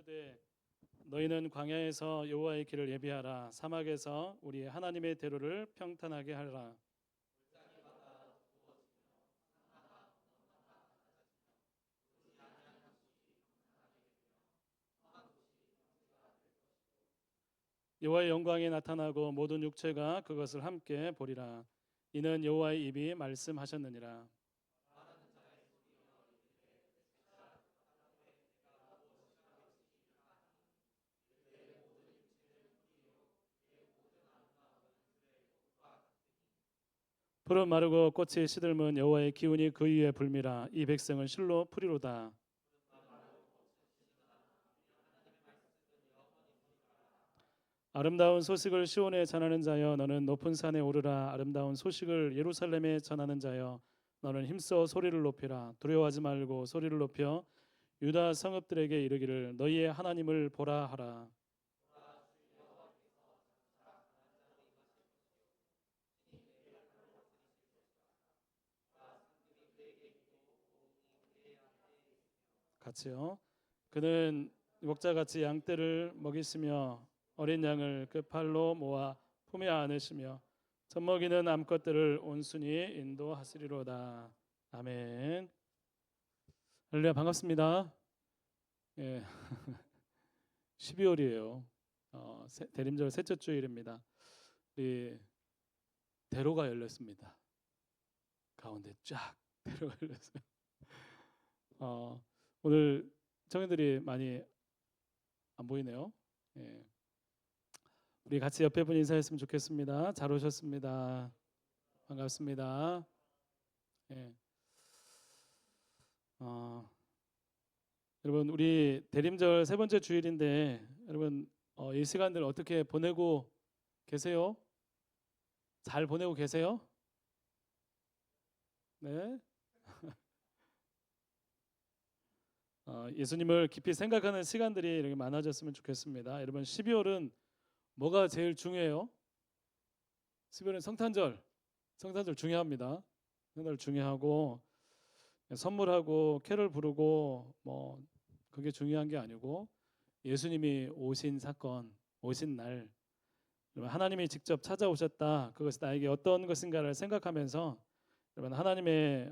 이르되 너희는 광야에서 여호와의 길을 예비하라. 사막에서 우리 하나님의 대로를 평탄하게 하라. 여호와의 영광이 나타나고 모든 육체가 그것을 함께 보리라. 이는 여호와의 입이 말씀하셨느니라. 푸른 마르고 꽃이 시들면 여호와의 기운이 그 위에 불미라. 이 백성은 실로 풀이로다. 아름다운 소식을 시온에 전하는 자여 너는 높은 산에 오르라. 아름다운 소식을 예루살렘에 전하는 자여 너는 힘써 소리를 높이라. 두려워하지 말고 소리를 높여 유다 성읍들에게 이르기를 너희의 하나님을 보라 하라. 같이요. 그는 목자같이 양떼를 먹이시며 어린 양을 그 팔로 모아 품에 안으시며 젖먹이는 암컷들을 온순히 인도하시리로다. 아멘. 할렐루야. 반갑습니다. 예, 12월이에요. 대림절 셋째 주일입니다. 우리 대로가 열렸습니다. 가운데 쫙 대로가 열렸어요. 오늘 청년들이 많이 안 보이네요. 예. 우리 같이 옆에 분 인사했으면 좋겠습니다. 잘 오셨습니다. 반갑습니다. 예. 여러분 우리 대림절 세 번째 주일인데 여러분 이 시간들 어떻게 보내고 계세요? 잘 보내고 계세요? 네. 예수님을 깊이 생각하는 시간들이 이렇게 많아졌으면 좋겠습니다. 여러분 12월은 뭐가 제일 중요해요? 12월은 성탄절 중요합니다. 성탄절 중요하고 선물하고 캐럴 부르고 뭐 그게 중요한 게 아니고 예수님이 오신 사건, 오신 날, 하나님이 직접 찾아오셨다. 그것이 나에게 어떤 것인가를 생각하면서 여러분 하나님의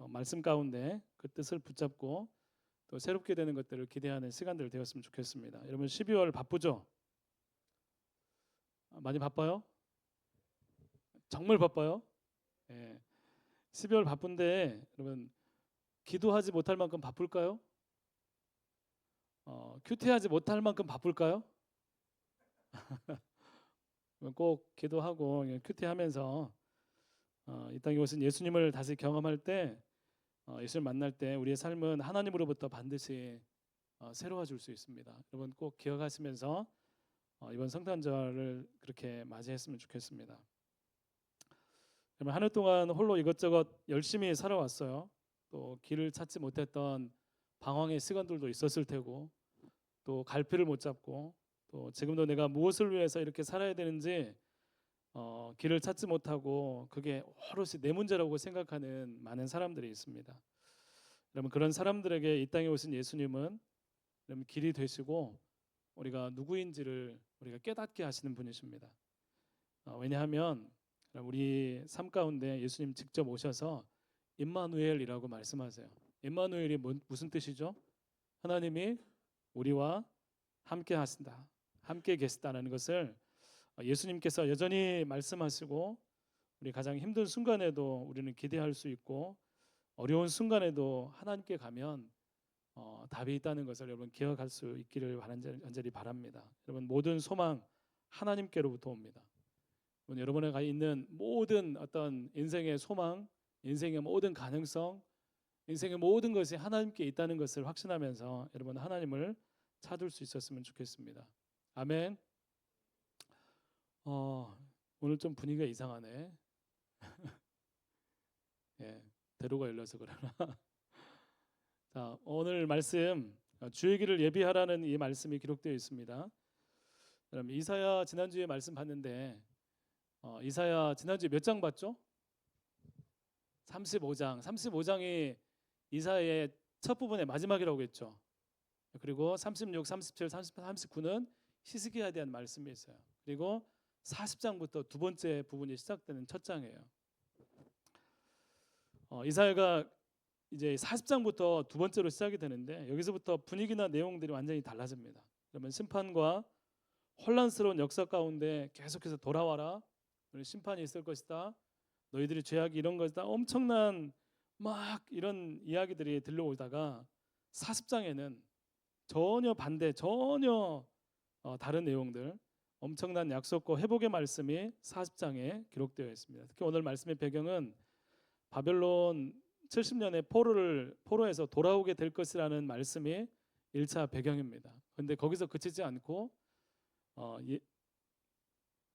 말씀 가운데 그 뜻을 붙잡고 또 새롭게 되는 것들을 기대하는 시간들 되었으면 좋겠습니다. 여러분 12월 바쁘죠? 많이 바빠요? 정말 바빠요? 예. 12월 바쁜데 여러분 기도하지 못할 만큼 바쁠까요? 큐티하지 못할 만큼 바쁠까요? 꼭 기도하고 큐티하면서 이 땅에 오신 예수님을 다시 경험할 때 예수를 만날 때 우리의 삶은 하나님으로부터 반드시 새로워질 수 있습니다. 여러분 꼭 기억하시면서 이번 성탄절을 그렇게 맞이했으면 좋겠습니다. 여러분 한 해 동안 홀로 이것저것 열심히 살아왔어요. 또 길을 찾지 못했던 방황의 시간들도 있었을 테고 또 갈피를 못 잡고 또 지금도 내가 무엇을 위해서 이렇게 살아야 되는지 길을 찾지 못하고 그게 오롯이 내 문제라고 생각하는 많은 사람들이 있습니다. 여러분 그런 사람들에게 이 땅에 오신 예수님은 여러분 길이 되시고 우리가 누구인지를 우리가 깨닫게 하시는 분이십니다. 왜냐하면 우리 삶 가운데 예수님 직접 오셔서 임마누엘이라고 말씀하세요. 임마누엘이 무슨 뜻이죠? 하나님이 우리와 함께 하신다, 함께 계시다는 것을 예수님께서 여전히 말씀하시고 우리 가장 힘든 순간에도 우리는 기대할 수 있고 어려운 순간에도 하나님께 가면 답이 있다는 것을 여러분 기억할 수 있기를 간절히 바랍니다. 여러분 모든 소망 하나님께로부터 옵니다. 여러분에게 있는 모든 어떤 인생의 소망, 인생의 모든 가능성, 인생의 모든 것이 하나님께 있다는 것을 확신하면서 여러분 하나님을 찾을 수 있었으면 좋겠습니다. 아멘. 오늘 좀 분위기가 이상하네. 예, 대로가 열려서 그러나. 자, 오늘 말씀 주의 길을 예비하라는 이 말씀이 기록되어 있습니다. 그럼 이사야 지난주에 말씀 봤는데 이사야 지난주에 몇 장 봤죠? 35장. 35장이 이사야의 첫 부분의 마지막이라고 했죠. 그리고 36, 37, 38, 39는 히스기야에 대한 말씀이 있어요. 그리고 40장부터 두 번째 부분이 시작되는 첫 장이에요. 이사야가 이제 40장부터 두 번째로 시작이 되는데 여기서부터 분위기나 내용들이 완전히 달라집니다. 그러면 심판과 혼란스러운 역사 가운데 계속해서 돌아와라. 심판이 있을 것이다. 너희들이 죄악이 이런 것이다. 엄청난 막 이런 이야기들이 들려오다가 40장에는 전혀 반대, 전혀 다른 내용들, 엄청난 약속과 회복의 말씀이 40장에 기록되어 있습니다. 특히 오늘 말씀의 배경은 바벨론 70년의 포로에서 돌아오게 될 것이라는 말씀이 1차 배경입니다. 그런데 거기서 그치지 않고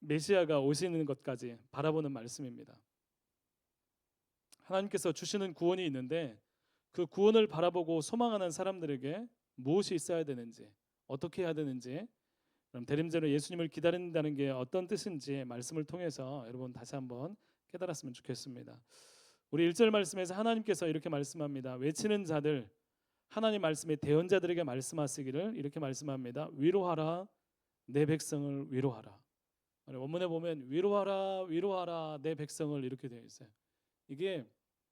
메시아가 오시는 것까지 바라보는 말씀입니다. 하나님께서 주시는 구원이 있는데 그 구원을 바라보고 소망하는 사람들에게 무엇이 있어야 되는지, 어떻게 해야 되는지, 그럼 대림제로 예수님을 기다린다는 게 어떤 뜻인지 말씀을 통해서 여러분 다시 한번 깨달았으면 좋겠습니다. 우리 1절 말씀에서 하나님께서 이렇게 말씀합니다. 외치는 자들, 하나님 말씀의 대언자들에게 말씀하시기를 이렇게 말씀합니다. 위로하라, 내 백성을 위로하라. 원문에 보면 위로하라, 위로하라, 내 백성을 이렇게 되어 있어요. 이게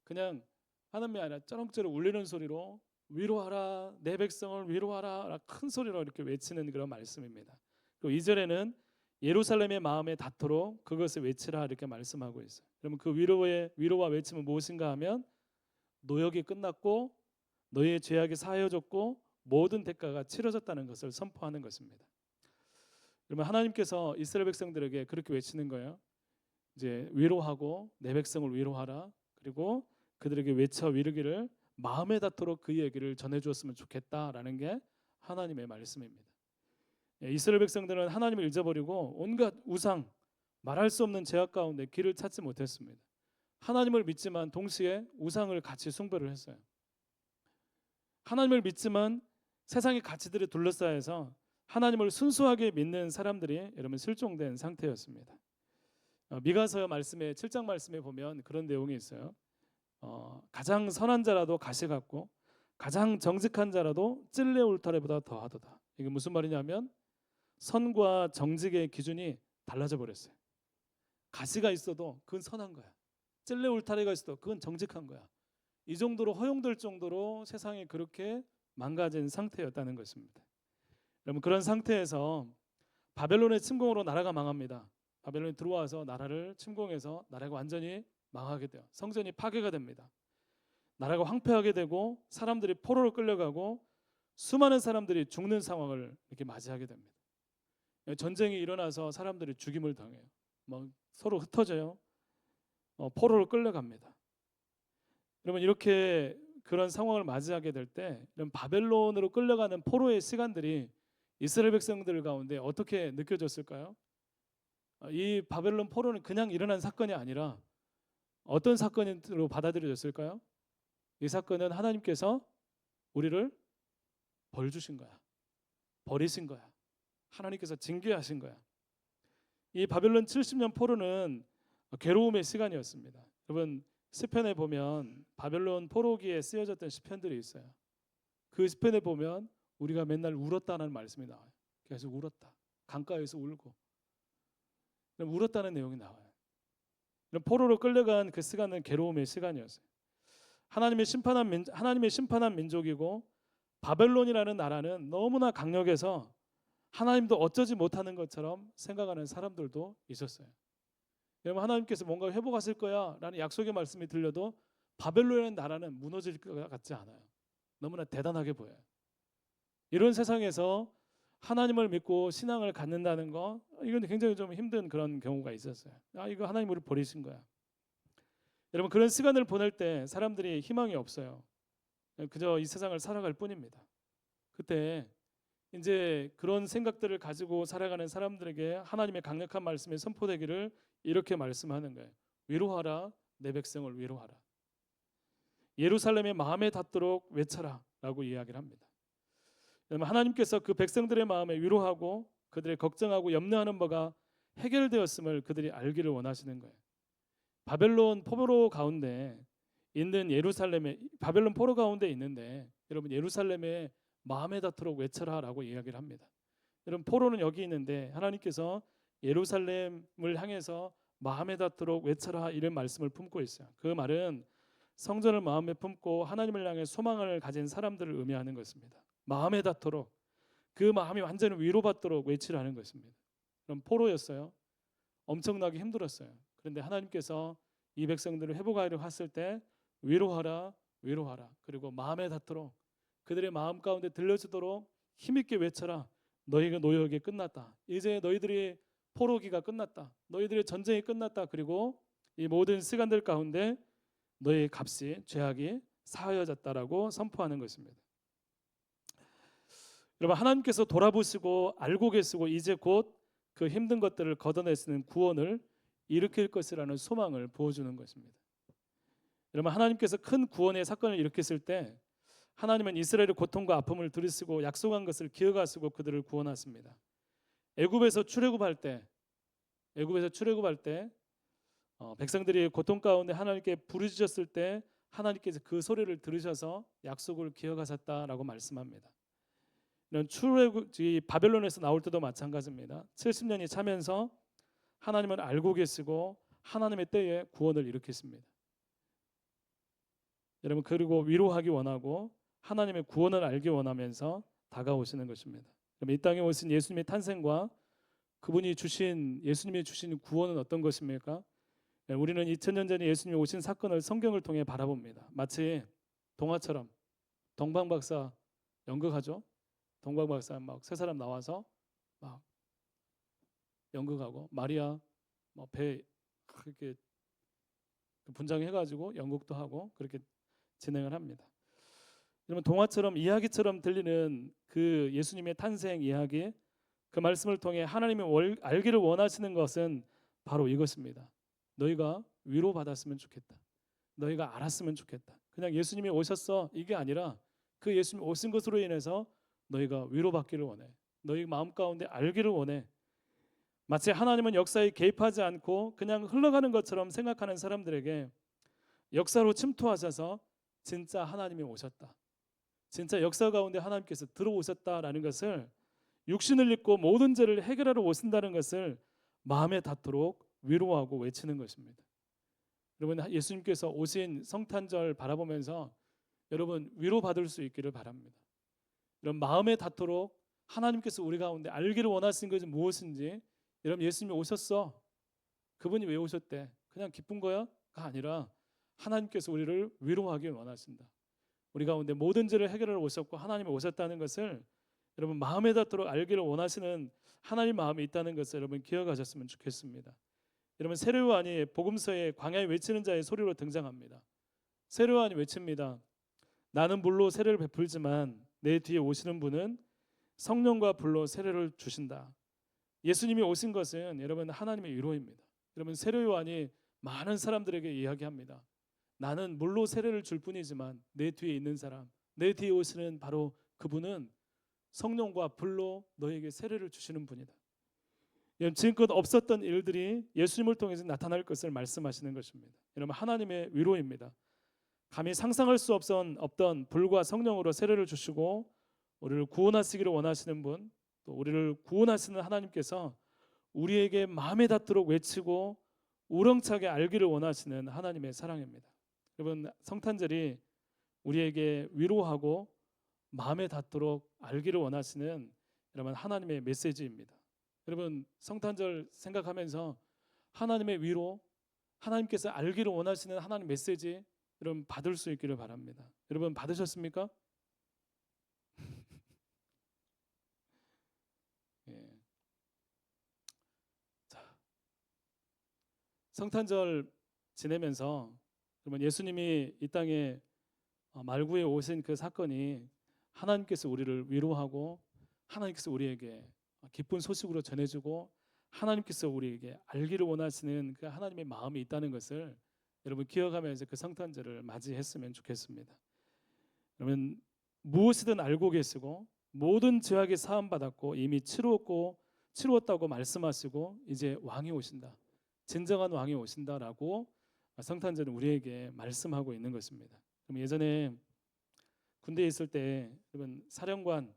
그냥 하나님이 아니라 쩌렁쩌렁 울리는 소리로 위로하라, 내 백성을 위로하라, 큰 소리로 이렇게 외치는 그런 말씀입니다. 그리고 2절에는 예루살렘의 마음에 닿도록 그것을 외치라 이렇게 말씀하고 있어요. 그러면 그 위로와 외침은 무엇인가 하면 노역이 끝났고 너희의 죄악이 사하여졌고 모든 대가가 치러졌다는 것을 선포하는 것입니다. 그러면 하나님께서 이스라엘 백성들에게 그렇게 외치는 거예요. 이제 위로하고 내 백성을 위로하라. 그리고 그들에게 외쳐 위르기를 마음에 닿도록 그 얘기를 전해주었으면 좋겠다라는 게 하나님의 말씀입니다. 이스라엘 백성들은 하나님을 잊어버리고 온갖 우상, 말할 수 없는 죄악 가운데 길을 찾지 못했습니다. 하나님을 믿지만 동시에 우상을 같이 숭배를 했어요. 하나님을 믿지만 세상의 가치들에 둘러싸여서 하나님을 순수하게 믿는 사람들이 여러분 실종된 상태였습니다. 미가서 말씀에 7장 말씀에 보면 그런 내용이 있어요. 가장 선한 자라도 가시 같고 가장 정직한 자라도 찔레 울타리보다 더하도다. 이게 무슨 말이냐면 선과 정직의 기준이 달라져 버렸어요. 가시가 있어도 그건 선한 거야. 찔레 울타리가 있어도 그건 정직한 거야. 이 정도로 허용될 정도로 세상이 그렇게 망가진 상태였다는 것입니다. 여러분 그런 상태에서 바벨론의 침공으로 나라가 망합니다. 바벨론이 들어와서 나라를 침공해서 나라가 완전히 망하게 돼요. 성전이 파괴가 됩니다. 나라가 황폐하게 되고 사람들이 포로로 끌려가고 수많은 사람들이 죽는 상황을 이렇게 맞이하게 됩니다. 전쟁이 일어나서 사람들이 죽임을 당해요. 서로 흩어져요. 포로로 끌려갑니다. 여러분 이렇게 그런 상황을 맞이하게 될 때 이런 바벨론으로 끌려가는 포로의 시간들이 이스라엘 백성들 가운데 어떻게 느껴졌을까요? 이 바벨론 포로는 그냥 일어난 사건이 아니라 어떤 사건으로 받아들여졌을까요? 이 사건은 하나님께서 우리를 벌 주신 거야. 버리신 거야. 하나님께서 징계하신 거야. 이 바벨론 70년 포로는 괴로움의 시간이었습니다. 여러분 시편에 보면 바벨론 포로기에 쓰여졌던 시편들이 있어요. 그 시편에 보면 우리가 맨날 울었다는 말씀이 나와요. 계속 울었다. 강가에서 울고 울었다는 내용이 나와요. 포로로 끌려간 그 시간은 괴로움의 시간이었어요. 하나님의 심판한 민족이고 바벨론이라는 나라는 너무나 강력해서 하나님도 어쩌지 못하는 것처럼 생각하는 사람들도 있었어요. 여러분 하나님께서 뭔가 회복하실 거야 라는 약속의 말씀이 들려도 바벨론이라는 나라는 무너질 것 같지 않아요. 너무나 대단하게 보여요. 이런 세상에서 하나님을 믿고 신앙을 갖는다는 거 이건 굉장히 좀 힘든 그런 경우가 있었어요. 이거 하나님 우리 버리신 거야. 여러분 그런 시간을 보낼 때 사람들이 희망이 없어요. 그저 이 세상을 살아갈 뿐입니다. 그때 이제 그런 생각들을 가지고 살아가는 사람들에게 하나님의 강력한 말씀이 선포되기를 이렇게 말씀하는 거예요. 위로하라, 내 백성을 위로하라. 예루살렘의 마음에 닿도록 외쳐라 라고 이야기를 합니다. 하나님께서 그 백성들의 마음에 위로하고 그들의 걱정하고 염려하는 바가 해결되었음을 그들이 알기를 원하시는 거예요. 바벨론 포로 가운데 있는 바벨론 포로 가운데 있는데 여러분 예루살렘에 마음에 닿도록 외쳐라라고 이야기를 합니다. 여러분, 포로는 여기 있는데 하나님께서 예루살렘을 향해서 마음에 닿도록 외쳐라 이런 말씀을 품고 있어요. 그 말은 성전을 마음에 품고 하나님을 향해 소망을 가진 사람들을 의미하는 것입니다. 마음에 닿도록, 그 마음이 완전히 위로받도록 외치라는 것입니다. 그럼 포로였어요. 엄청나게 힘들었어요. 그런데 하나님께서 이 백성들을 회복하려 했을 때 위로하라, 위로하라. 그리고 마음에 닿도록, 그들의 마음 가운데 들려주도록 힘있게 외쳐라. 너희가 노역이 끝났다. 이제 너희들이 포로기가 끝났다. 너희들의 전쟁이 끝났다. 그리고 이 모든 시간들 가운데 너희의 값이, 죄악이 사하여졌다라고 선포하는 것입니다. 여러분, 하나님께서 돌아보시고 알고 계시고 이제 곧 그 힘든 것들을 걷어내시는 구원을 일으킬 것이라는 소망을 보여주는 것입니다. 여러분, 하나님께서 큰 구원의 사건을 일으켰을 때 하나님은 이스라엘의 고통과 아픔을 들으시고 약속한 것을 기억하시고 그들을 구원하십니다. 애굽에서 출애굽할 때 백성들이 고통 가운데 하나님께 부르짖었을 때 하나님께서 그 소리를 들으셔서 약속을 기억하셨다라고 말씀합니다. 이런 출애굽이 바벨론에서 나올 때도 마찬가지입니다. 70년이 차면서 하나님은 알고 계시고 하나님의 때에 구원을 일으키십니다. 여러분, 그리고 위로하기 원하고 하나님의 구원을 알기 원하면서 다가오시는 것입니다. 그럼 이 땅에 오신 예수님의 탄생과 그분이 주신, 예수님이 주신 구원은 어떤 것입니까? 우리는 2000년 전에 예수님이 오신 사건을 성경을 통해 바라봅니다. 마치 동화처럼. 동방박사 연극하죠. 동방박사 막 세 사람 나와서 막 연극하고 마리아 뭐 배 그렇게 분장해가지고 연극도 하고 그렇게 진행을 합니다. 여러분, 동화처럼 이야기처럼 들리는 그 예수님의 탄생 이야기, 그 말씀을 통해 하나님이 알기를 원하시는 것은 바로 이것입니다. 너희가 위로받았으면 좋겠다. 너희가 알았으면 좋겠다. 그냥 예수님이 오셨어 이게 아니라 그 예수님이 오신 것으로 인해서 너희가 위로받기를 원해. 너희 마음 가운데 알기를 원해. 마치 하나님은 역사에 개입하지 않고 그냥 흘러가는 것처럼 생각하는 사람들에게 역사로 침투하셔서 진짜 하나님이 오셨다. 진짜 역사 가운데 하나님께서 들어오셨다라는 것을, 육신을 입고 모든 죄를 해결하러 오신다는 것을 마음에 닿도록 위로하고 외치는 것입니다. 여러분, 예수님께서 오신 성탄절 바라보면서 여러분 위로받을 수 있기를 바랍니다. 여러분, 마음에 닿도록 하나님께서 우리 가운데 알기를 원하시는 것이 무엇인지, 여러분 예수님이 오셨어. 그분이 왜 오셨대? 그냥 기쁜 거야?가 아니라 하나님께서 우리를 위로하길 원하신다. 우리 가운데 모든 죄를 해결하러 오셨고 하나님이 오셨다는 것을 여러분 마음에 닿도록 알기를 원하시는 하나님 마음이 있다는 것을 여러분 기억하셨으면 좋겠습니다. 여러분, 세례요한이 복음서에 광야에 외치는 자의 소리로 등장합니다. 세례요한이 외칩니다. 나는 물로 세례를 베풀지만 내 뒤에 오시는 분은 성령과 불로 세례를 주신다. 예수님이 오신 것은 여러분 하나님의 위로입니다. 여러분, 세례요한이 많은 사람들에게 이야기합니다. 나는 물로 세례를 줄 뿐이지만 내 뒤에 있는 사람, 내 뒤에 오시는 바로 그분은 성령과 불로 너에게 세례를 주시는 분이다. 지금껏 없었던 일들이 예수님을 통해서 나타날 것을 말씀하시는 것입니다. 여러분, 하나님의 위로입니다. 감히 상상할 수 없던 불과 성령으로 세례를 주시고 우리를 구원하시기를 원하시는 분, 또 우리를 구원하시는 하나님께서 우리에게 마음에 닿도록 외치고 우렁차게 알기를 원하시는 하나님의 사랑입니다. 여러분, 성탄절이 우리에게 위로하고 마음에 닿도록 알기를 원하시는 여러분 하나님의 메시지입니다. 여러분, 성탄절 생각하면서 하나님의 위로, 하나님께서 알기를 원하시는 하나님 메시지 여러분 받을 수 있기를 바랍니다. 여러분 받으셨습니까? 예. 자, 성탄절 지내면서 여러분 예수님이 이 땅에 말구에 오신 그 사건이 하나님께서 우리를 위로하고 하나님께서 우리에게 기쁜 소식으로 전해주고 하나님께서 우리에게 알기를 원하시는 그 하나님의 마음이 있다는 것을 여러분 기억하면서 그 성탄절을 맞이했으면 좋겠습니다. 여러분, 무엇이든 알고 계시고 모든 죄악이 사함 받았고 이미 치루었다고 말씀하시고 이제 왕이 오신다. 진정한 왕이 오신다라고 성탄절은 우리에게 말씀하고 있는 것입니다. 그럼 예전에 군대에 있을 때 여러분 사령관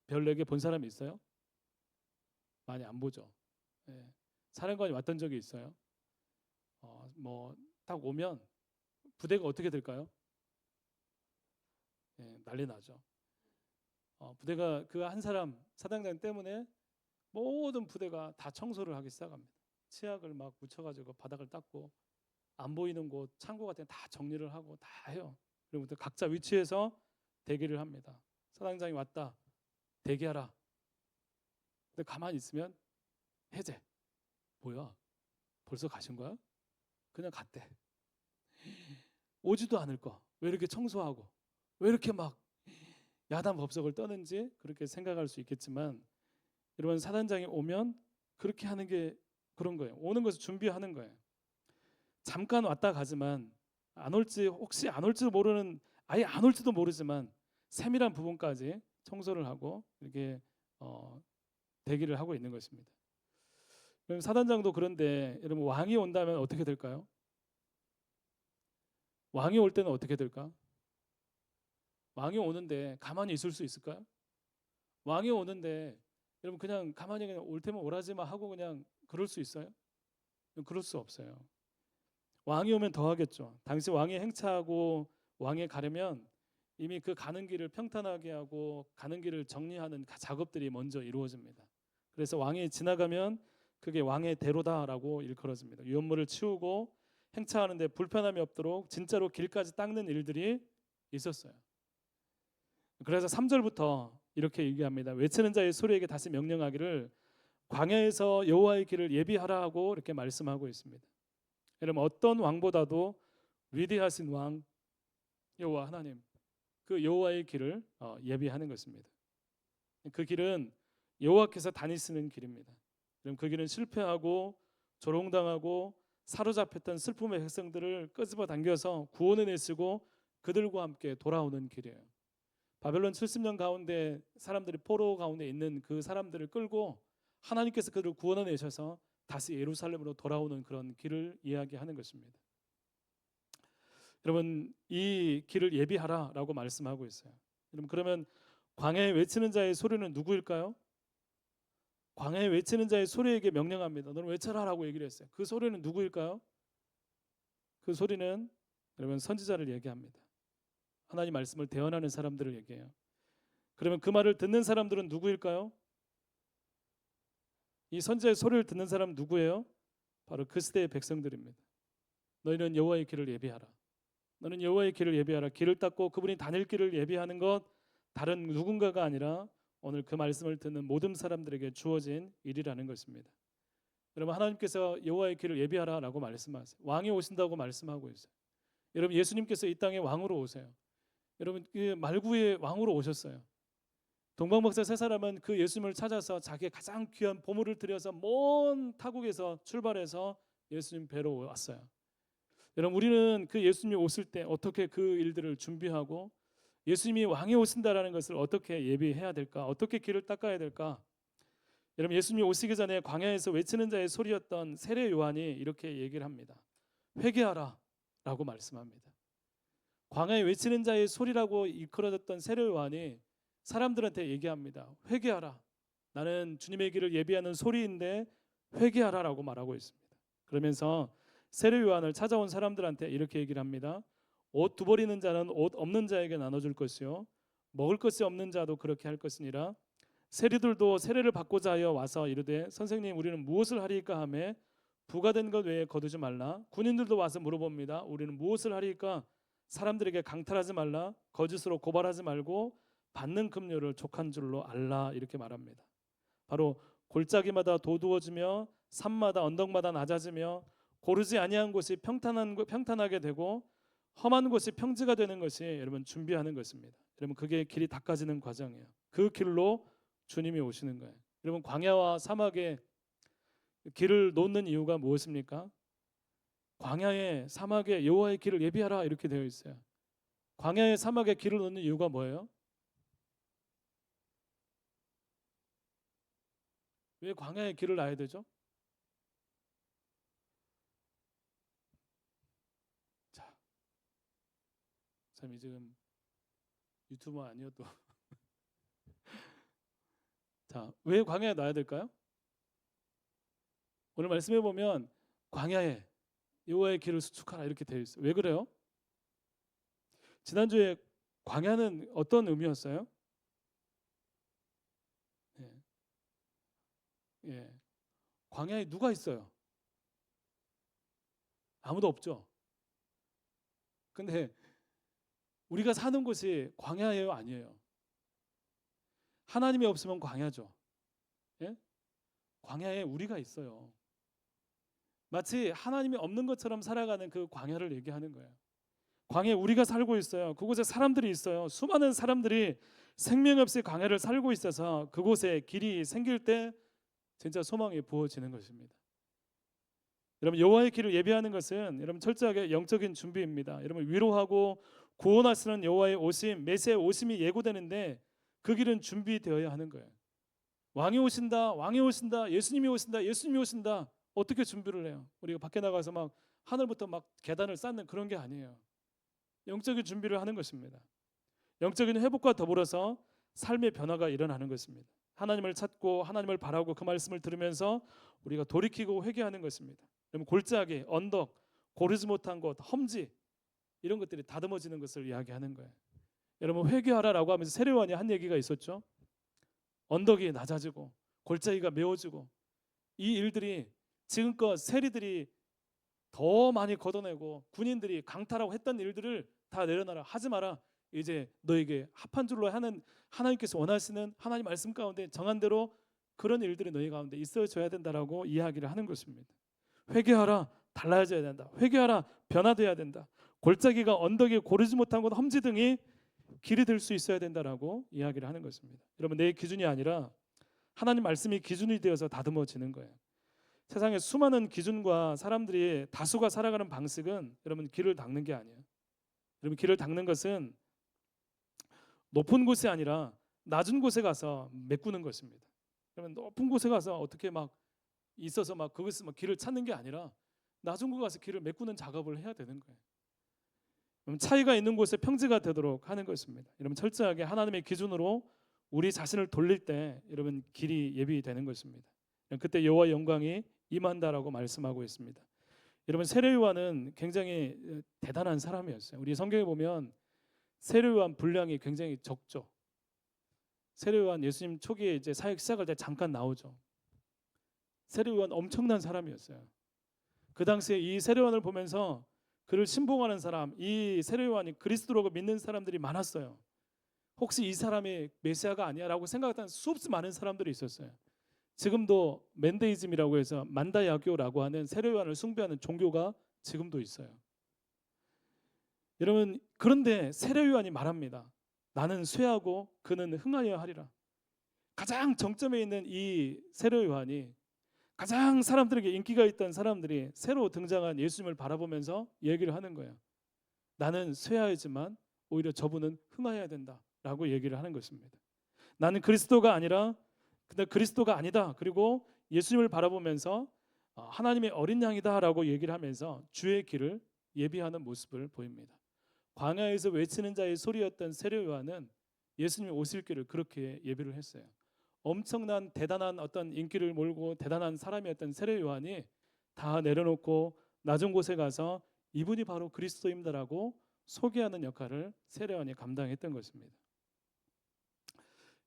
별에게 본 사람이 있어요? 많이 안 보죠. 예. 사령관이 왔던 적이 있어요. 뭐 딱 오면 부대가 어떻게 될까요? 예, 난리 나죠. 부대가 그 한 사람 사단장 때문에 모든 부대가 다 청소를 하기 시작합니다. 치약을 막 묻혀가지고 바닥을 닦고 안 보이는 곳 창고 같은 데 다 정리를 하고 다 해요. 그리고 각자 위치에서 대기를 합니다. 사단장이 왔다. 대기하라. 근데 가만히 있으면 해제. 뭐야? 벌써 가신 거야? 그냥 갔대. 오지도 않을 거. 왜 이렇게 청소하고 왜 이렇게 막 야단 법석을 떠는지 그렇게 생각할 수 있겠지만 여러분 사단장이 오면 그렇게 하는 게 그런 거예요. 오는 것을 준비하는 거예요. 잠깐 왔다 가지만 안 올지 혹시 안 올지도 모르는 아예 안 올지도 모르지만 세밀한 부분까지 청소를 하고 이렇게 대기를 하고 있는 것입니다. 그럼 사단장도 그런데 여러분 왕이 온다면 어떻게 될까요? 왕이 올 때는 어떻게 될까? 왕이 오는데 가만히 있을 수 있을까요? 왕이 오는데 여러분 그냥 가만히 그냥 올 테면 오라지마 하고 그냥 그럴 수 있어요? 그럴 수 없어요. 왕이 오면 더 하겠죠. 당시 왕이 행차하고 왕에 가려면 이미 그 가는 길을 평탄하게 하고 가는 길을 정리하는 작업들이 먼저 이루어집니다. 그래서 왕이 지나가면 그게 왕의 대로다라고 일컬어집니다. 유업물을 치우고 행차하는데 불편함이 없도록 진짜로 길까지 닦는 일들이 있었어요. 그래서 3절부터 이렇게 얘기합니다. 외치는 자의 소리에게 다시 명령하기를 광야에서 여호와의 길을 예비하라 하고 이렇게 말씀하고 있습니다. 여러분 어떤 왕보다도 위대하신 왕 여호와 하나님 그 여호와의 길을 예비하는 것입니다. 그 길은 여호와께서 다니시는 길입니다. 그럼 그 길은 실패하고 조롱당하고 사로잡혔던 슬픔의 백성들을 끄집어 당겨서 구원해 내시고 그들과 함께 돌아오는 길이에요. 바벨론 70년 가운데 사람들이 포로 가운데 있는 그 사람들을 끌고 하나님께서 그들을 구원해 내셔서 다시 예루살렘으로 돌아오는 그런 길을 이야기하는 것입니다. 여러분 이 길을 예비하라라고 말씀하고 있어요. 여러분 그러면 광야에 외치는 자의 소리는 누구일까요? 광야에 외치는 자의 소리에게 명령합니다. 너는 외쳐라라고 얘기를 했어요. 그 소리는 누구일까요? 그 소리는 여러분 선지자를 얘기합니다. 하나님 말씀을 대언하는 사람들을 얘기해요. 그러면 그 말을 듣는 사람들은 누구일까요? 이 선지자의 소리를 듣는 사람은 누구예요? 바로 그 시대의 백성들입니다. 너희는 여호와의 길을 예비하라. 너는 여호와의 길을 예비하라. 길을 닦고 그분이 다닐 길을 예비하는 것 다른 누군가가 아니라 오늘 그 말씀을 듣는 모든 사람들에게 주어진 일이라는 것입니다. 여러분 하나님께서 여호와의 길을 예비하라라고 말씀하세요. 왕이 오신다고 말씀하고 있어요. 여러분 예수님께서 이 땅에 왕으로 오세요. 여러분 그 말구의 왕으로 오셨어요. 동방박사 세 사람은 그 예수님을 찾아서 자기의 가장 귀한 보물을 들여서 먼 타국에서 출발해서 예수님 뵈러 왔어요. 여러분 우리는 그 예수님이 오실 때 어떻게 그 일들을 준비하고 예수님이 왕이 오신다라는 것을 어떻게 예비해야 될까? 어떻게 길을 닦아야 될까? 여러분 예수님이 오시기 전에 광야에서 외치는 자의 소리였던 세례 요한이 이렇게 얘기를 합니다. 회개하라 라고 말씀합니다. 광야에 외치는 자의 소리라고 일컬어졌던 세례 요한이 사람들한테 얘기합니다. 회개하라. 나는 주님의 길을 예비하는 소리인데 회개하라라고 말하고 있습니다. 그러면서 세례 요한을 찾아온 사람들한테 이렇게 얘기를 합니다. 옷 두 벌 있는 자는 옷 없는 자에게 나눠줄 것이요 먹을 것이 없는 자도 그렇게 할 것이니라. 세리들도 세례를 받고자 하여 와서 이르되 선생님 우리는 무엇을 하리까 하매 부가된 것 외에 거두지 말라. 군인들도 와서 물어봅니다. 우리는 무엇을 하리까? 사람들에게 강탈하지 말라. 거짓으로 고발하지 말고 받는 급료를 족한 줄로 알라. 이렇게 말합니다. 바로 골짜기마다 도두어지며 산마다 언덕마다 낮아지며 고르지 아니한 곳이 평탄하게 되고 험한 곳이 평지가 되는 것이 여러분 준비하는 것입니다. 여러분 그게 길이 닦아지는 과정이에요. 그 길로 주님이 오시는 거예요. 여러분 광야와 사막에 길을 놓는 이유가 무엇입니까? 광야에 사막에 여호와의 길을 예비하라 이렇게 되어 있어요. 광야에 사막에 길을 놓는 이유가 뭐예요? 왜 광야에 길을 놔야 되죠? 참 지금 유튜버 아니어도 자, 왜 광야에 놔야 될까요? 오늘 말씀해 보면 광야에 여호와의 길을 수축하라 이렇게 되어 있어요. 왜 그래요? 지난주에 광야는 어떤 의미였어요? 예, 예. 광야에 누가 있어요? 아무도 없죠. 근데 우리가 사는 곳이 광야예요, 아니에요? 하나님이 없으면 광야죠. 예? 광야에 우리가 있어요. 마치 하나님이 없는 것처럼 살아가는 그 광야를 얘기하는 거예요. 광야에 우리가 살고 있어요. 그곳에 사람들이 있어요. 수많은 사람들이 생명 없이 광야를 살고 있어서 그곳에 길이 생길 때 진짜 소망이 부어지는 것입니다. 여러분, 여호와의 길을 예비하는 것은 여러분 철저하게 영적인 준비입니다. 여러분, 위로하고 구원하시는 여호와의 오심, 메시아의 오심이 예고되는데 그 길은 준비되어야 하는 거예요. 왕이 오신다, 왕이 오신다, 예수님이 오신다, 예수님이 오신다. 어떻게 준비를 해요? 우리가 밖에 나가서 막 하늘부터 막 계단을 쌓는 그런 게 아니에요. 영적인 준비를 하는 것입니다. 영적인 회복과 더불어서 삶의 변화가 일어나는 것입니다. 하나님을 찾고 하나님을 바라고 그 말씀을 들으면서 우리가 돌이키고 회개하는 것입니다. 여러분, 골짜기, 언덕, 고르지 못한 곳, 험지 이런 것들이 다듬어지는 것을 이야기하는 거예요. 여러분, 회개하라라고 하면서 세례요한이 한 얘기가 있었죠. 언덕이 낮아지고 골짜기가 메워지고 이 일들이 지금껏 세리들이 더 많이 걷어내고 군인들이 강탈하고 했던 일들을 다 내려놔라, 하지 마라. 이제 너에게 합한 줄로 하는 하나님께서 원하시는 하나님 말씀 가운데 정한 대로 그런 일들이 너희 가운데 있어줘야 된다라고 이야기를 하는 것입니다. 회개하라, 달라져야 된다. 회개하라, 변화돼야 된다. 골짜기가 언덕이 고르지 못한 곳, 험지 등이 길이 될 수 있어야 된다라고 이야기를 하는 것입니다. 여러분, 내 기준이 아니라 하나님 말씀이 기준이 되어서 다듬어지는 거예요. 세상에 수많은 기준과 사람들이 다수가 살아가는 방식은 여러분 길을 닦는 게 아니에요. 여러분, 길을 닦는 것은 높은 곳이 아니라 낮은 곳에 가서 메꾸는 것입니다. 그러면 높은 곳에 가서 어떻게 막 있어서 막 그것을 막 길을 찾는 게 아니라 낮은 곳에 가서 길을 메꾸는 작업을 해야 되는 거예요. 그럼 차이가 있는 곳에 평지가 되도록 하는 것입니다. 여러분, 철저하게 하나님의 기준으로 우리 자신을 돌릴 때 여러분 길이 예비되는 것입니다. 그때 여호와의 영광이 임한다라고 말씀하고 있습니다. 여러분, 세례요한은 굉장히 대단한 사람이었어요. 우리 성경에 보면 세례요한 분량이 굉장히 적죠. 세례요한 예수님 초기에 이제 사역 시작할 때 잠깐 나오죠. 세례요한 엄청난 사람이었어요. 그 당시에 이 세례요한을 보면서 그를 신봉하는 사람, 이 세례요한이 그리스도라고 믿는 사람들이 많았어요. 혹시 이 사람이 메시아가 아니야라고 생각했던 수없이 많은 사람들이 있었어요. 지금도 맨데이즘이라고 해서 만다야교라고 하는 세례요한을 숭배하는 종교가 지금도 있어요. 여러분, 그런데 세례요한이 말합니다. 나는 쇠하고 그는 흥하여야 하리라. 가장 정점에 있는 이 세례요한이 가장 사람들에게 인기가 있던 사람들이 새로 등장한 예수님을 바라보면서 얘기를 하는 거예요. 나는 쇠하지만 오히려 저분은 흥하여야 된다라고 얘기를 하는 것입니다. 나는 그리스도가 아니라 근데 그리스도가 아니다. 그리고 예수님을 바라보면서 하나님의 어린 양이다라고 얘기를 하면서 주의 길을 예비하는 모습을 보입니다. 광야에서 외치는 자의 소리였던 세례요한은 예수님이 오실 길을 그렇게 예비를 했어요. 엄청난 대단한 어떤 인기를 몰고 대단한 사람이었던 세례요한이 다 내려놓고 낮은 곳에 가서 이분이 바로 그리스도입니다라고 소개하는 역할을 세례요한이 감당했던 것입니다.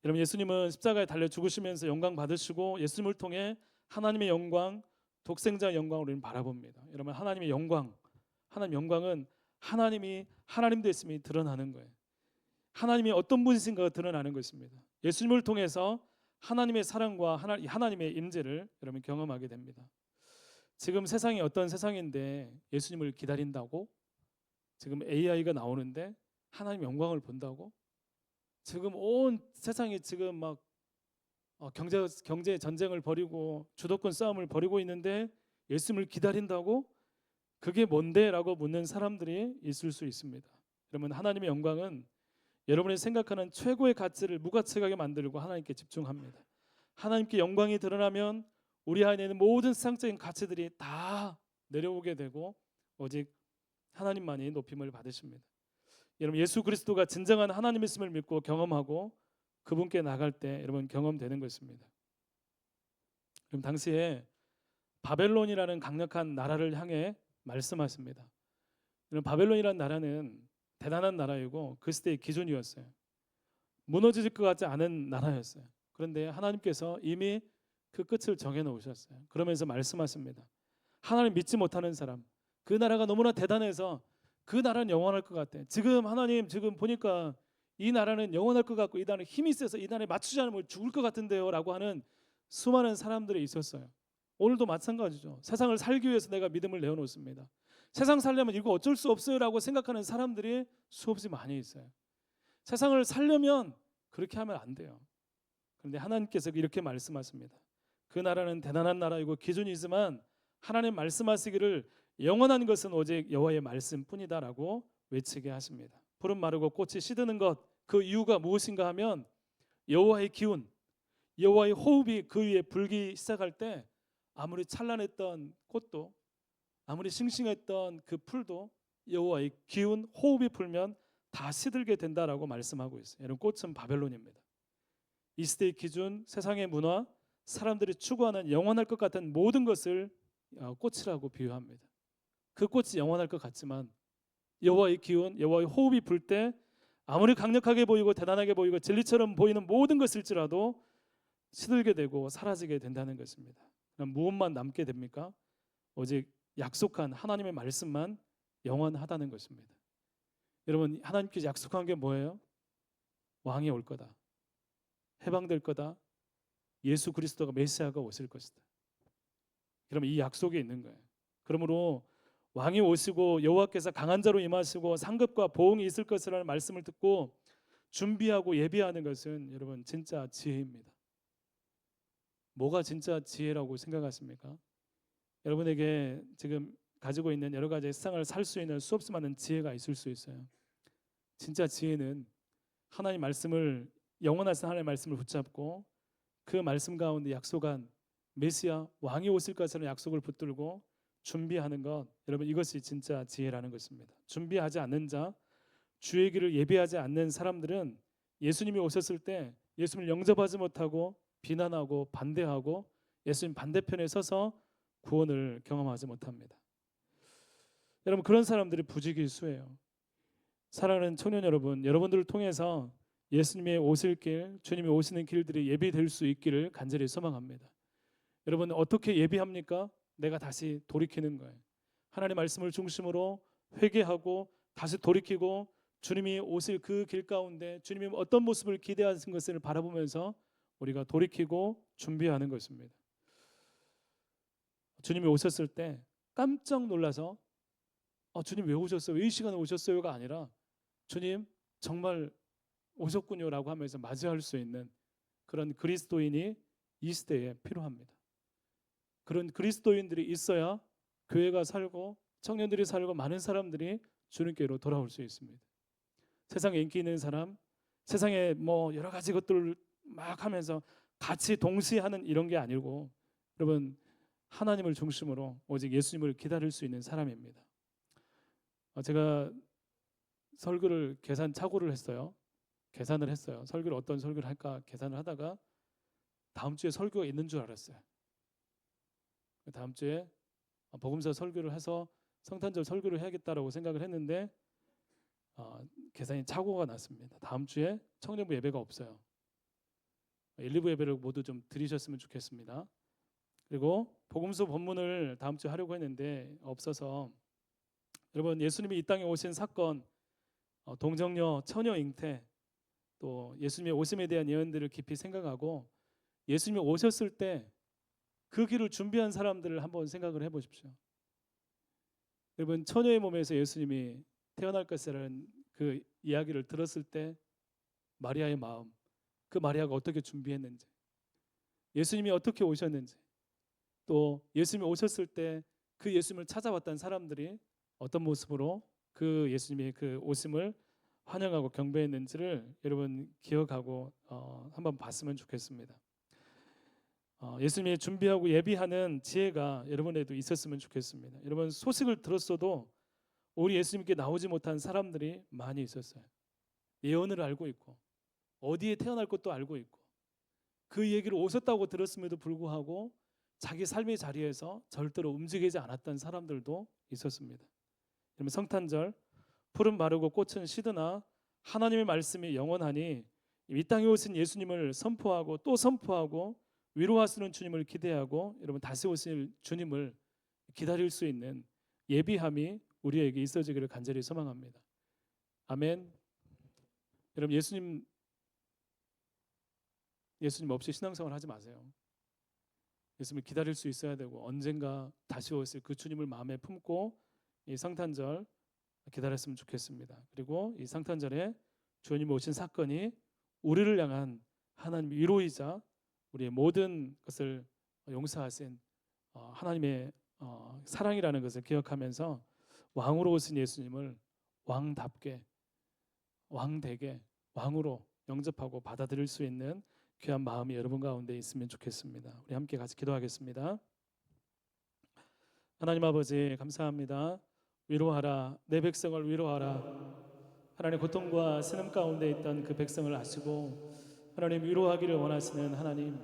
여러분, 예수님은 십자가에 달려 죽으시면서 영광 받으시고 예수님을 통해 하나님의 영광, 독생자의 영광을 우리는 바라봅니다. 여러분, 하나님의 영광, 하나님의 영광은 하나님이 하나님 되심이 드러나는 거예요. 하나님이 어떤 분이신가가 드러나는 것입니다. 예수님을 통해서 하나님의 사랑과 하나님의 임재를 여러분 경험하게 됩니다. 지금 세상이 어떤 세상인데 예수님을 기다린다고? 지금 AI가 나오는데 하나님의 영광을 본다고? 지금 온 세상이 지금 막 경제 전쟁을 벌이고 주도권 싸움을 벌이고 있는데 예수님을 기다린다고? 그게 뭔데? 라고 묻는 사람들이 있을 수 있습니다. 여러분, 하나님의 영광은 여러분이 생각하는 최고의 가치를 무가치하게 만들고 하나님께 집중합니다. 하나님께 영광이 드러나면 우리 안에 있는 모든 세상적인 가치들이 다 내려오게 되고 오직 하나님만이 높임을 받으십니다. 여러분 예수 그리스도가 진정한 하나님이심을 믿고 경험하고 그분께 나갈 때 여러분 경험되는 것입니다. 그럼 당시에 바벨론이라는 강력한 나라를 향해 말씀하십니다. 여러분 바벨론이라는 나라는 대단한 나라이고 그 시대의 기준이었어요. 무너질 것 같지 않은 나라였어요. 그런데 하나님께서 이미 그 끝을 정해 놓으셨어요. 그러면서 말씀하십니다. 하나님 믿지 못하는 사람, 그 나라가 너무나 대단해서 그 나라는 영원할 것 같아. 지금 하나님 지금 보니까 이 나라는 영원할 것 같고 이 나라는 힘이 세서 이 나라에 맞추지 않으면 죽을 것 같은데요 라고 하는 수많은 사람들이 있었어요. 오늘도 마찬가지죠. 세상을 살기 위해서 내가 믿음을 내어놓습니다. 세상 살려면 이거 어쩔 수 없어요 라고 생각하는 사람들이 수없이 많이 있어요. 세상을 살려면 그렇게 하면 안 돼요. 그런데 하나님께서 이렇게 말씀하십니다. 그 나라는 대단한 나라이고 기준이 있지만 하나님 말씀하시기를 영원한 것은 오직 여호와의 말씀뿐이다라고 외치게 하십니다. 푸른 마르고 꽃이 시드는 것, 그 이유가 무엇인가 하면 여호와의 기운, 여호와의 호흡이 그 위에 불기 시작할 때 아무리 찬란했던 꽃도 아무리 싱싱했던 그 풀도 여호와의 기운, 호흡이 불면 다 시들게 된다라고 말씀하고 있어요. 여러분 꽃은 바벨론입니다. 이 시대의 기준, 세상의 문화, 사람들이 추구하는 영원할 것 같은 모든 것을 꽃이라고 비유합니다. 그 꽃이 영원할 것 같지만 여호와의 기운, 여호와의 호흡이 불 때 아무리 강력하게 보이고 대단하게 보이고 진리처럼 보이는 모든 것일지라도 시들게 되고 사라지게 된다는 것입니다. 그럼 무엇만 남게 됩니까? 오직 약속한 하나님의 말씀만 영원하다는 것입니다. 여러분 하나님께서 약속한 게 뭐예요? 왕이 올 거다. 해방될 거다. 예수 그리스도가 메시아가 오실 것이다. 그러면 이 약속이 있는 거예요. 그러므로 왕이 오시고 여호와께서 강한 자로 임하시고 상급과 보응이 있을 것이라는 말씀을 듣고 준비하고 예비하는 것은 여러분 진짜 지혜입니다. 뭐가 진짜 지혜라고 생각하십니까? 여러분에게 지금 가지고 있는 여러 가지 세상을 살 수 있는 수없이 많은 지혜가 있을 수 있어요. 진짜 지혜는 하나님 말씀을 영원하신 하나님의 말씀을 붙잡고 그 말씀 가운데 약속한 메시아 왕이 오실 것이라는 약속을 붙들고 준비하는 것, 여러분 이것이 진짜 지혜라는 것입니다. 준비하지 않는 자, 주의 길을 예비하지 않는 사람들은 예수님이 오셨을 때 예수님을 영접하지 못하고 비난하고 반대하고 예수님 반대편에 서서 구원을 경험하지 못합니다. 여러분 그런 사람들이 부지기수예요. 사랑하는 청년 여러분, 여러분들을 통해서 예수님의 오실 길, 주님이 오시는 길들이 예비될 수 있기를 간절히 소망합니다. 여러분 어떻게 예비합니까? 내가 다시 돌이키는 거예요. 하나님의 말씀을 중심으로 회개하고 다시 돌이키고 주님이 오실 그 길 가운데 주님이 어떤 모습을 기대하신 것을 바라보면서 우리가 돌이키고 준비하는 것입니다. 주님이 오셨을 때 깜짝 놀라서 주님 왜 오셨어요? 왜 이 시간에 오셨어요가 아니라 주님 정말 오셨군요라고 하면서 맞이할 수 있는 그런 그리스도인이 이 시대에 필요합니다. 그런 그리스도인들이 있어야 교회가 살고 청년들이 살고 많은 사람들이 주님께로 돌아올 수 있습니다. 세상에 인기 있는 사람, 세상에 뭐 여러 가지 것들을 막 하면서 같이 동시에 하는 이런 게 아니고 여러분 하나님을 중심으로 오직 예수님을 기다릴 수 있는 사람입니다. 제가 설교를 계산착오를 했어요. 계산을 했어요. 설교를 어떤 설교를 할까 계산을 하다가 다음 주에 설교가 있는 줄 알았어요. 다음 주에 복음서 설교를 해서 성탄절 설교를 해야겠다라고 생각을 했는데 계산이 착오가 났습니다. 다음 주에 청년부 예배가 없어요. 1, 2부 예배를 모두 좀 드리셨으면 좋겠습니다. 그리고 복음서 본문을 다음 주에 하려고 했는데 없어서 여러분 예수님이 이 땅에 오신 사건, 동정녀, 처녀 잉태, 또 예수님의 오심에 대한 예언들을 깊이 생각하고 예수님이 오셨을 때 그 길을 준비한 사람들을 한번 생각을 해보십시오. 여러분 처녀의 몸에서 예수님이 태어날 것이라는 그 이야기를 들었을 때 마리아의 마음, 그 마리아가 어떻게 준비했는지, 예수님이 어떻게 오셨는지, 또 예수님이 오셨을 때 그 예수님을 찾아왔던 사람들이 어떤 모습으로 그 예수님의 그 오심을 환영하고 경배했는지를 여러분 기억하고 한번 봤으면 좋겠습니다. 예수님이 준비하고 예비하는 지혜가 여러분에도 있었으면 좋겠습니다. 여러분 소식을 들었어도 우리 예수님께 나오지 못한 사람들이 많이 있었어요. 예언을 알고 있고 어디에 태어날 것도 알고 있고 그 얘기를 오셨다고 들었음에도 불구하고 자기 삶의 자리에서 절대로 움직이지 않았던 사람들도 있었습니다. 그러면 성탄절 푸른 마르고 꽃은 시드나 하나님의 말씀이 영원하니 이 땅에 오신 예수님을 선포하고 또 선포하고 위로하시는 주님을 기대하고 여러분 다시 오실 주님을 기다릴 수 있는 예비함이 우리에게 있어지기를 간절히 소망합니다. 아멘. 여러분 예수님 없이 신앙생활 하지 마세요. 예수님을 기다릴 수 있어야 되고 언젠가 다시 오실 그 주님을 마음에 품고 이 성탄절 기다렸으면 좋겠습니다. 그리고 이 성탄절에 주님 오신 사건이 우리를 향한 하나님 위로이자 우리의 모든 것을 용서하신 하나님의 사랑이라는 것을 기억하면서 왕으로 오신 예수님을 왕답게 왕되게 왕으로 영접하고 받아들일 수 있는 귀한 마음이 여러분 가운데 있으면 좋겠습니다. 우리 함께 같이 기도하겠습니다. 하나님 아버지 감사합니다. 위로하라 내 백성을 위로하라. 하나님 고통과 신음 가운데 있던 그 백성을 아시고 하나님 위로하기를 원하시는 하나님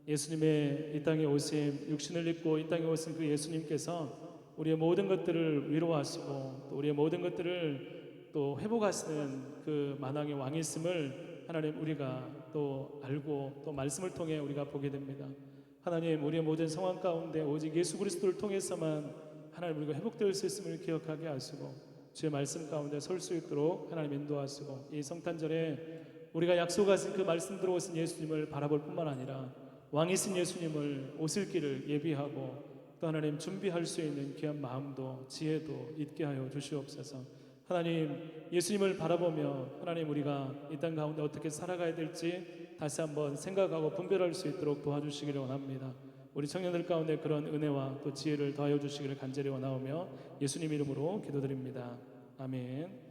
예수님의 이 땅에 오심 육신을 입고 이 땅에 오신 그 예수님께서 우리의 모든 것들을 위로하시고 또 우리의 모든 것들을 또 회복하시는 그 만왕의 왕이심을 하나님 우리가 또 알고 또 말씀을 통해 우리가 보게 됩니다. 하나님 우리의 모든 상황 가운데 오직 예수 그리스도를 통해서만 하나님 우리가 회복될 수 있음을 기억하게 하시고 주의 말씀 가운데 설 수 있도록 하나님 인도하시고 이 성탄절에 우리가 약속하신 그 말씀 들어오신 예수님을 바라볼 뿐만 아니라 왕이신 예수님을 오실 길을 예비하고 또 하나님 준비할 수 있는 귀한 마음도 지혜도 있게 하여 주시옵소서. 하나님 예수님을 바라보며 하나님 우리가 이 땅 가운데 어떻게 살아가야 될지 다시 한번 생각하고 분별할 수 있도록 도와주시기를 원합니다. 우리 청년들 가운데 그런 은혜와 또 지혜를 더하여 주시기를 간절히 원하오며 예수님 이름으로 기도드립니다. 아멘.